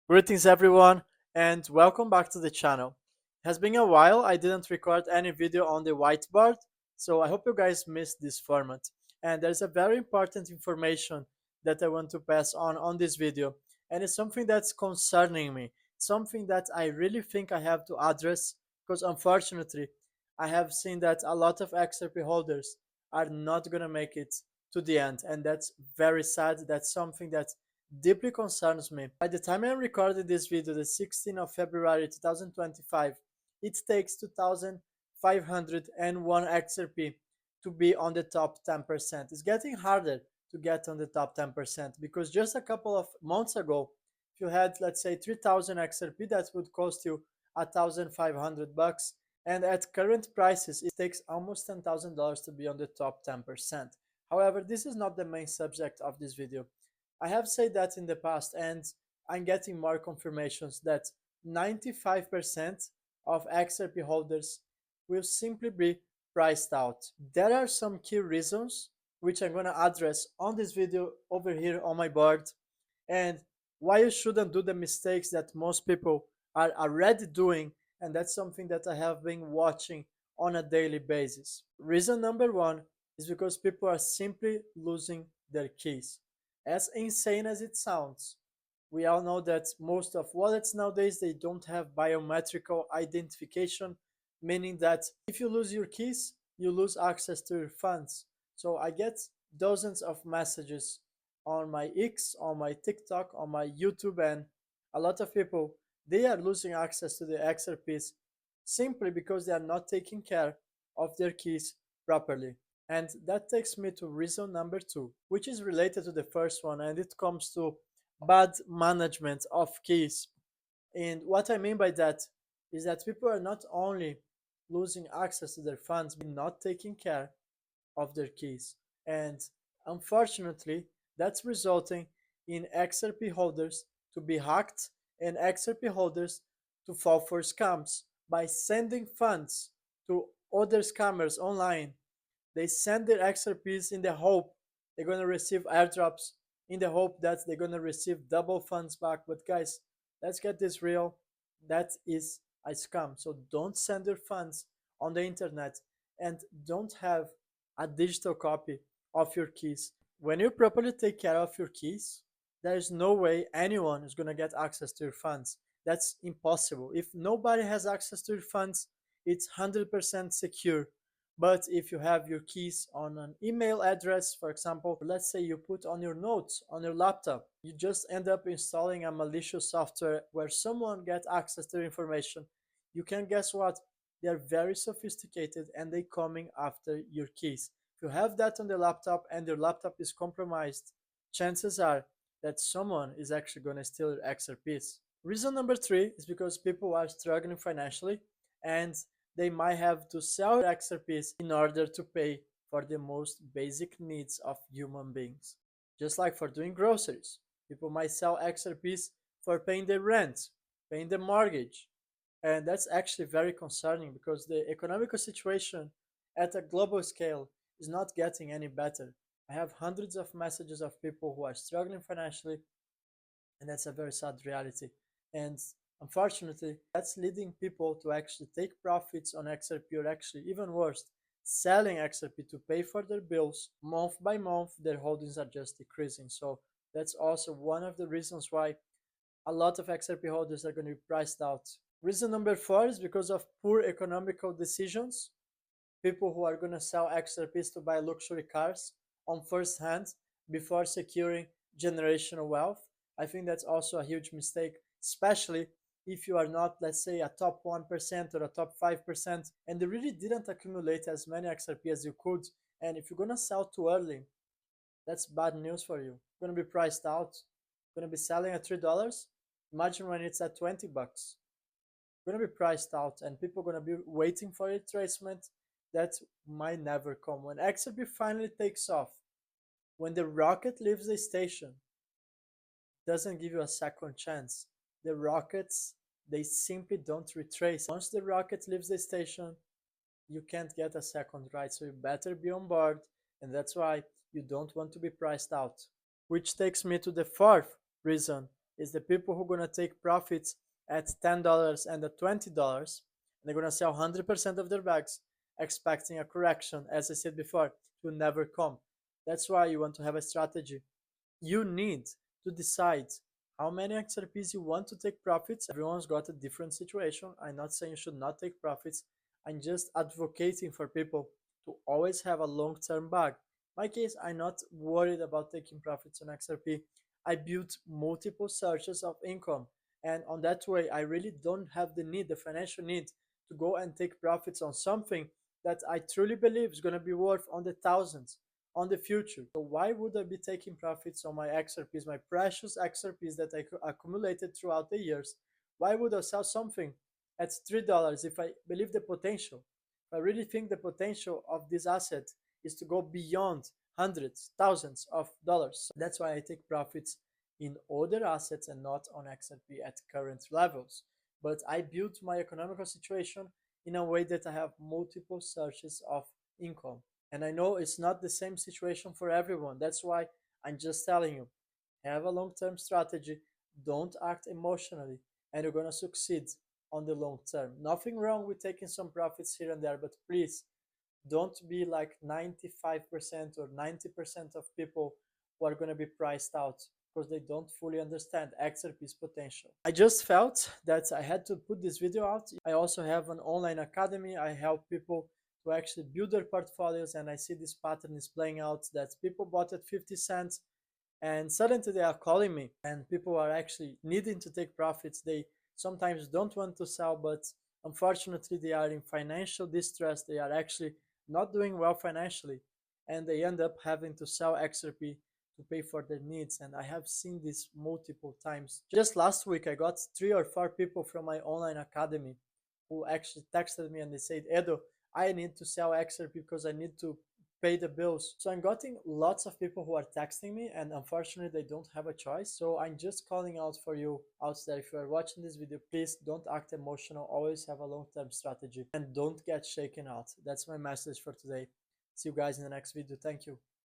Greetings everyone and welcome back to the channel. It has been a while I didn't record any video on the whiteboard, so I hope you guys missed this format. And there's a very important information that I want to pass on this video, and it's something that's concerning me, something that I really think I have to address because unfortunately I have seen that a lot of XRP holders are not going to make it to the end, and that's very sad. That's something that deeply concerns me. By the time I'm recording this video, the 16th of February 2025, it takes 2,501 XRP to be on the top 10%. It's getting harder to get on the top 10% because just a couple of months ago, if you had, let's say, 3,000 XRP, that would cost you 1,500 bucks. And at current prices, it takes almost $10,000 to be on the top 10%. However, this is not the main subject of this video. I have said that in the past, and I'm getting more confirmations that 95% of XRP holders will simply be priced out. There are some key reasons which I'm going to address on this video over here on my board, and why you shouldn't do the mistakes that most people are already doing, and that's something that I have been watching on a daily basis. Reason number one is because people are simply losing their keys. As insane as it sounds, we all know that most of wallets nowadays, they don't have biometrical identification, meaning that if you lose your keys, you lose access to your funds. So I get dozens of messages on my X, on my TikTok, on my YouTube, and a lot of people, they are losing access to the XRPs simply because they are not taking care of their keys properly. And that takes me to reason number two, which is related to the first one, and it comes to bad management of keys. And what I mean by that is that people are not only losing access to their funds, but not taking care of their keys. And unfortunately, that's resulting in XRP holders to be hacked and XRP holders to fall for scams by sending funds to other scammers online. They send their XRPs in the hope they're going to receive airdrops, in the hope that they're going to receive double funds back. But guys, let's get this real. That is a scam. So don't send your funds on the internet and don't have a digital copy of your keys. When you properly take care of your keys, there is no way anyone is going to get access to your funds. That's impossible. If nobody has access to your funds, it's 100% secure. But if you have your keys on an email address, for example, let's say you put on your notes on your laptop, you just end up installing a malicious software where someone gets access to your information. You can guess what? They are very sophisticated and they coming after your keys. If you have that on the laptop and your laptop is compromised, chances are that someone is actually going to steal your XRPs. Reason number three is because people are struggling financially and they might have to sell XRPs in order to pay for the most basic needs of human beings. Just like for doing groceries, people might sell XRPs for paying their rent, paying the mortgage. And that's actually very concerning because the economical situation at a global scale is not getting any better. I have hundreds of messages of people who are struggling financially, and that's a very sad reality. And unfortunately, that's leading people to actually take profits on XRP, or actually, even worse, selling XRP to pay for their bills. Month by month, their holdings are just decreasing. So that's also one of the reasons why a lot of XRP holders are going to be priced out. Reason number four is because of poor economical decisions. People who are going to sell XRPs to buy luxury cars on first hand before securing generational wealth. I think that's also a huge mistake, especially if you are not, let's say, a top 1% or a top 5%, and you really didn't accumulate as many XRP as you could. And if you're going to sell too early, that's bad news for you. You're going to be priced out. You're going to be selling at $3. Imagine when it's at 20 bucks. You're going to be priced out, and people are going to be waiting for retracement that might never come. When XRP finally takes off, when the rocket leaves the station, doesn't give you a second chance. The rockets, they simply don't retrace. Once the rocket leaves the station, you can't get a second ride, so you better be on board, and that's why you don't want to be priced out. Which takes me to the fourth reason is the people who are gonna take profits at $10 and at $20, and they're gonna sell 100% of their bags, expecting a correction. As I said before, it will never come. That's why you want to have a strategy. You need to decide how many XRPs you want to take profits. Everyone's got a different situation. I'm not saying you should not take profits. I'm just advocating for people to always have a long-term bag. In my case, I'm not worried about taking profits on XRP. I built multiple sources of income, and on that way, I really don't have the need, the financial need, to go and take profits on something that I truly believe is going to be worth on the thousands on the future. So why would I be taking profits on my XRPs, my precious XRPs that I accumulated throughout the years? Why would I sell something at $3 if I believe the potential? If I really think the potential of this asset is to go beyond hundreds, thousands of dollars. So that's why I take profits in other assets and not on XRP at current levels. But I built my economical situation in a way that I have multiple sources of income. And I know it's not the same situation for everyone. That's why I'm just telling you, have a long-term strategy, don't act emotionally, and you're going to succeed on the long term. Nothing wrong with taking some profits here and there, but please don't be like 95% or 90% of people who are going to be priced out because they don't fully understand XRP's potential. I just felt that I had to put this video out. I also have an online academy. I help people to actually build their portfolios, and I see this pattern is playing out that people bought at 50 cents and suddenly they are calling me and people are actually needing to take profits. They sometimes don't want to sell, but unfortunately they are in financial distress. They are actually not doing well financially, and they end up having to sell XRP to pay for their needs. And I have seen this multiple times. Just last week I got 3 or 4 people from my online academy who actually texted me and they said, Edo, I need to sell XRP because I need to pay the bills. So I'm getting lots of people who are texting me, and unfortunately they don't have a choice. So I'm just calling out for you out there. If you are watching this video, please don't act emotional. Always have a long-term strategy and don't get shaken out. That's my message for today. See you guys in the next video. Thank you.